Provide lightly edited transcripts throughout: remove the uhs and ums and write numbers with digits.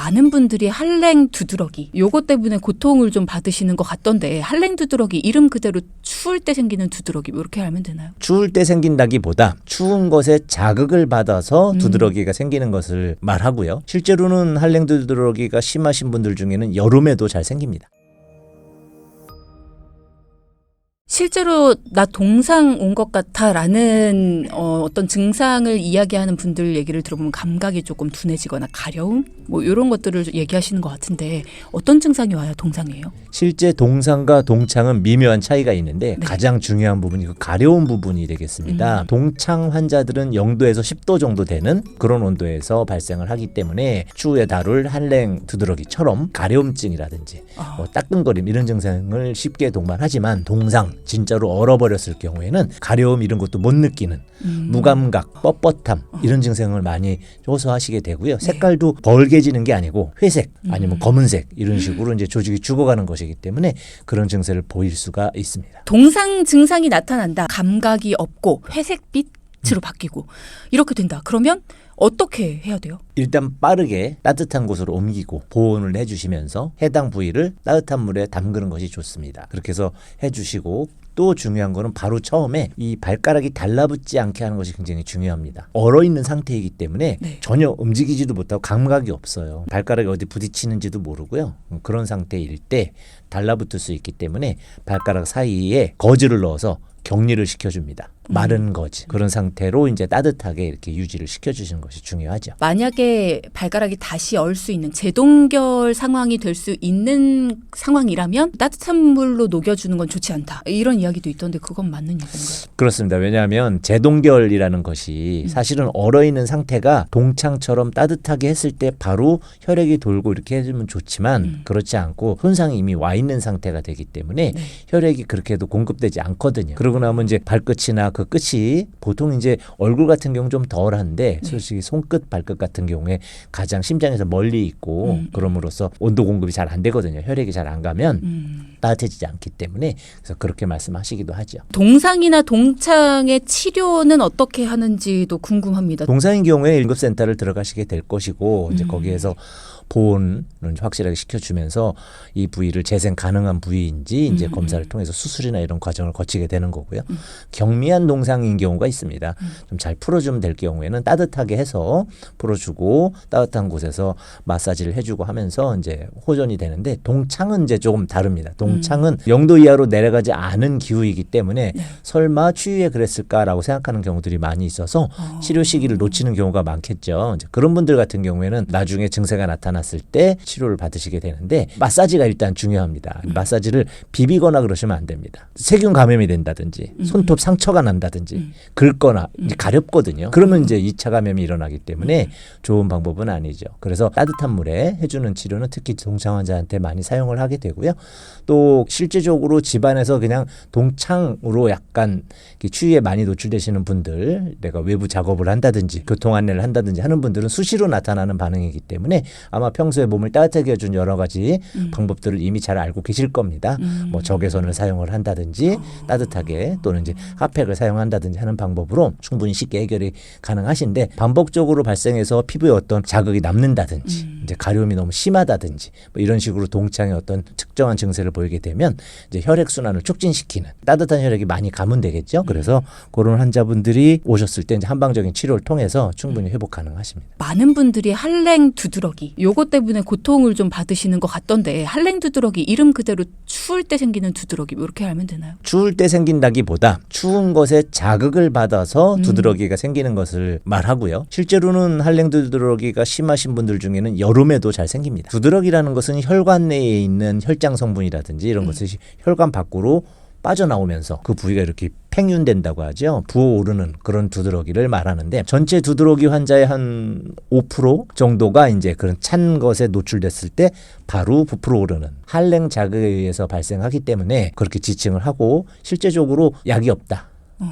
많은 분들이 한랭 두드러기 요것 때문에 고통을 좀 받으시는 것 같던데 한랭 두드러기 이름 그대로 추울 때 생기는 두드러기 뭐 이렇게 알면 되나요? 추울 때 생긴다기보다 추운 것에 자극을 받아서 두드러기가 생기는 것을 말하고요. 실제로는 한랭 두드러기가 심하신 분들 중에는 여름에도 잘 생깁니다. 실제로 나 동상 온 것 같아라는 어떤 증상을 이야기하는 분들 얘기를 들어보면 감각이 조금 둔해지거나 가려움 뭐 이런 것들을 얘기하시는 것 같은데 어떤 증상이 와야 동상이에요? 실제 동상과 동창은 미묘한 차이가 있는데 네. 가장 중요한 부분이 그 가려운 부분이 되겠습니다. 동창 환자들은 0도에서 10도 정도 되는 그런 온도에서 발생을 하기 때문에 추후에 다룰 한랭 두드러기처럼 가려움증이라든지 뭐 따끔거림 이런 증상을 쉽게 동반하지만 동상 진짜로 얼어버렸을 경우에는 가려움 이런 것도 못 느끼는 무감각, 뻣뻣함 이런 증상을 많이 호소하시게 되고요. 색깔도 벌개지는 게 아니고 회색 아니면 검은색 이런 식으로 이제 조직이 죽어가는 것이기 때문에 그런 증세를 보일 수가 있습니다. 동상 증상이 나타난다. 감각이 없고 회색빛으로 바뀌고 이렇게 된다. 그러면 어떻게 해야 돼요? 일단 빠르게 따뜻한 곳으로 옮기고 보온을 해주시면서 해당 부위를 따뜻한 물에 담그는 것이 좋습니다. 그렇게 해서 해주시고 또 중요한 거는 바로 처음에 이 발가락이 달라붙지 않게 하는 것이 굉장히 중요합니다. 얼어있는 상태이기 때문에 전혀 움직이지도 못하고 감각이 없어요. 발가락이 어디 부딪히는지도 모르고요. 그런 상태일 때 달라붙을 수 있기 때문에 발가락 사이에 거즈를 넣어서 격리를 시켜줍니다. 마른 거즈. 그런 상태로 이제 따뜻하게 이렇게 유지를 시켜주시는 것이 중요하죠. 만약에 발가락이 다시 얼 수 있는 제동결 상황이 될 수 있는 상황이라면 따뜻한 물로 녹여주는 건 좋지 않다. 이런 이야기도 있던데 그건 맞는 얘기인가요? 그렇습니다. 왜냐하면 제동결이라는 것이 사실은 얼어있는 상태가 동창처럼 따뜻하게 했을 때 바로 혈액이 돌고 이렇게 해주면 좋지만 그렇지 않고 손상이 이미 와 있는 상태가 되기 때문에 혈액이 그렇게 해도 공급되지 않거든요. 그러고 나면 이제 발끝이나 그 끝이 보통 이제 얼굴 같은 경우는 좀 덜한데 솔직히 손끝, 발끝 같은 경우에 가장 심장에서 멀리 있고 그럼으로써 온도 공급이 잘 안 되거든요. 혈액이 잘 안 가면 따뜻해지지 않기 때문에 그래서 그렇게 말씀하시기도 하죠. 동상이나 동창의 치료는 어떻게 하는지도 궁금합니다. 동상인 경우에 응급센터를 들어가시게 될 것이고 이제 거기에서 보온은 확실하게 시켜주면서 이 부위를 재생 가능한 부위인지 이제 검사를 통해서 수술이나 이런 과정을 거치게 되는 거고요. 경미한 동상인 경우가 있습니다. 좀 잘 풀어주면 될 경우에는 따뜻하게 해서 풀어주고 따뜻한 곳에서 마사지를 해주고 하면서 이제 호전이 되는데 동창은 이제 조금 다릅니다. 동창은 0도 이하로 내려가지 않은 기후이기 때문에 설마 추위에 그랬을까라고 생각하는 경우들이 많이 있어서 치료 시기를 놓치는 경우가 많겠죠. 이제 그런 분들 같은 경우에는 나중에 증세가 나타났을 때 치료를 받으시게 되는데 마사지가 일단 중요합니다. 마사지를 비비거나 그러시면 안 됩니다. 세균 감염이 된다든지 손톱 상처가 난다든지 긁거나 이제 가렵거든요. 그러면 이제 2차 감염이 일어나기 때문에 좋은 방법은 아니죠. 그래서 따뜻한 물에 해주는 치료는 특히 동창 환자한테 많이 사용을 하게 되고요. 또 실제적으로 집안에서 그냥 동창으로 약간 추위에 많이 노출되시는 분들, 내가 외부 작업을 한다든지 교통 안내를 한다든지 하는 분들은 수시로 나타나는 반응이기 때문에 아마 평소에 몸을 따뜻하게 해준 여러 가지 방법들을 이미 잘 알고 계실 겁니다. 뭐 적외선을 사용을 한다든지 따뜻하게 또는 이제 핫팩을 사용한다든지 하는 방법으로 충분히 쉽게 해결이 가능하신데 반복적으로 발생해서 피부에 어떤 자극이 남는다든지 이제 가려움이 너무 심하다든지 뭐 이런 식으로 동창의 어떤 특정한 증세를 보이게 되면 이제 혈액 순환을 촉진시키는 따뜻한 혈액이 많이 가면 되겠죠. 그래서 그런 환자분들이 오셨을 때 이제 한방적인 치료를 통해서 충분히 회복 가능하십니다. 많은 분들이 한랭 두드러기 요것 때문에 고통을 좀 받으시는 것 같던데 한랭 두드러기 이름 그대로 추울 때 생기는 두드러기 뭐 이렇게 알면 되나요? 추울 때 생긴다기보다 추운 것에 자극을 받아서 두드러기가 생기는 것을 말하고요. 실제로는 한랭 두드러기가 심하신 분들 중에는 여름에도 잘 생깁니다. 두드러기라는 것은 혈관 내에 있는 혈장 성분이라든지 이런 것이 혈관 밖으로 빠져나오면서 그 부위가 이렇게 팽윤된다고 하죠. 부어오르는 그런 두드러기를 말하는데 전체 두드러기 환자의 한 5% 정도가 이제 그런 찬 것에 노출됐을 때 바로 부풀어 오르는 한랭 자극에 의해서 발생하기 때문에 그렇게 지칭을 하고 실제적으로 약이 없다.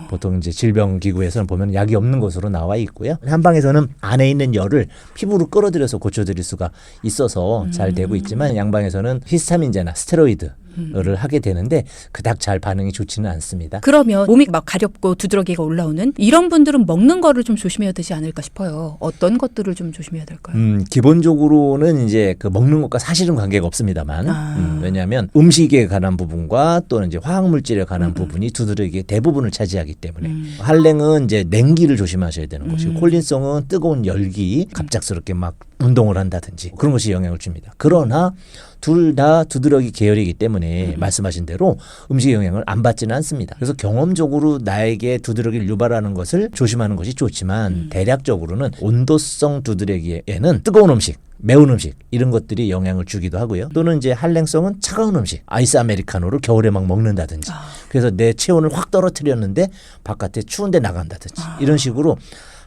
보통 이제 질병기구에서는 보면 약이 없는 것으로 나와 있고요. 한방에서는 안에 있는 열을 피부로 끌어들여서 고쳐드릴 수가 있어서 잘 되고 있지만 양방에서는 히스타민제나 스테로이드 를 하게 되는데 그닥 잘 반응이 좋지는 않습니다. 그러면 몸이 막 가렵고 두드러기가 올라오는 이런 분들은 먹는 거를 좀 조심해야 되지 않을까 싶어요. 어떤 것들을 좀 조심해야 될까요? 기본적으로는 이제 그 먹는 것과 사실은 관계가 없습니다만 왜냐하면 음식에 관한 부분과 또는 이제 화학물질에 관한 부분이 두드러기의 대부분을 차지하기 때문에 한랭은 이제 냉기를 조심하셔야 되는 것이고 콜린성은 뜨거운 열기 갑작스럽게 막 운동을 한다든지 그런 것이 영향을 줍니다. 그러나 둘 다 두드러기 계열이기 때문에 말씀하신 대로 음식의 영향을 안 받지는 않습니다. 그래서 경험적으로 나에게 두드러기를 유발하는 것을 조심하는 것이 좋지만 대략적으로는 온도성 두드러기에는 뜨거운 음식 매운 음식 이런 것들이 영향을 주기도 하고요. 또는 이제 한랭성은 차가운 음식, 아이스 아메리카노를 겨울에 막 먹는다든지 그래서 내 체온을 확 떨어뜨렸는데 바깥에 추운데 나간다든지 이런 식으로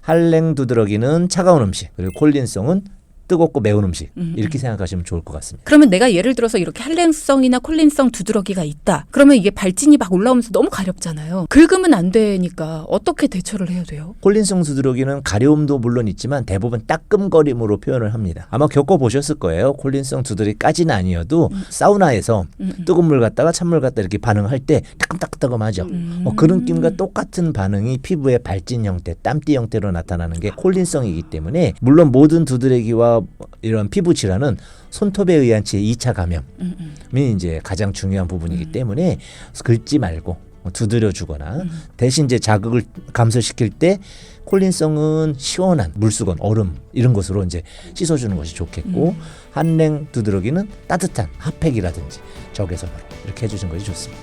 한랭 두드러기는 차가운 음식 그리고 콜린성은 뜨겁고 매운 음식 이렇게 생각하시면 좋을 것 같습니다. 그러면 내가 예를 들어서 이렇게 한랭성이나 콜린성 두드러기가 있다. 그러면 이게 발진이 막 올라오면서 너무 가렵잖아요. 긁으면 안 되니까 어떻게 대처를 해야 돼요? 콜린성 두드러기는 가려움도 물론 있지만 대부분 따끔거림으로 표현을 합니다. 아마 겪어보셨을 거예요. 콜린성 두드러기까지는 아니어도 사우나에서 뜨거운 물 갖다가 찬물 갖다 이렇게 반응할 때 따끔따끔하죠. 그 느낌과 똑같은 반응이 피부의 발진 형태, 땀띠 형태로 나타나는 게 콜린성이기 때문에 물론 모든 두드러기와 이런 피부 질환은 손톱에 의한 2차 감염이 이제 가장 중요한 부분이기 때문에 긁지 말고 두드려 주거나 대신 이제 자극을 감소시킬 때 콜린성은 시원한 물수건, 얼음 이런 것으로 이제 씻어주는 것이 좋겠고 한랭 두드러기는 따뜻한 핫팩이라든지 적외선으로 이렇게 해주시는 것이 좋습니다.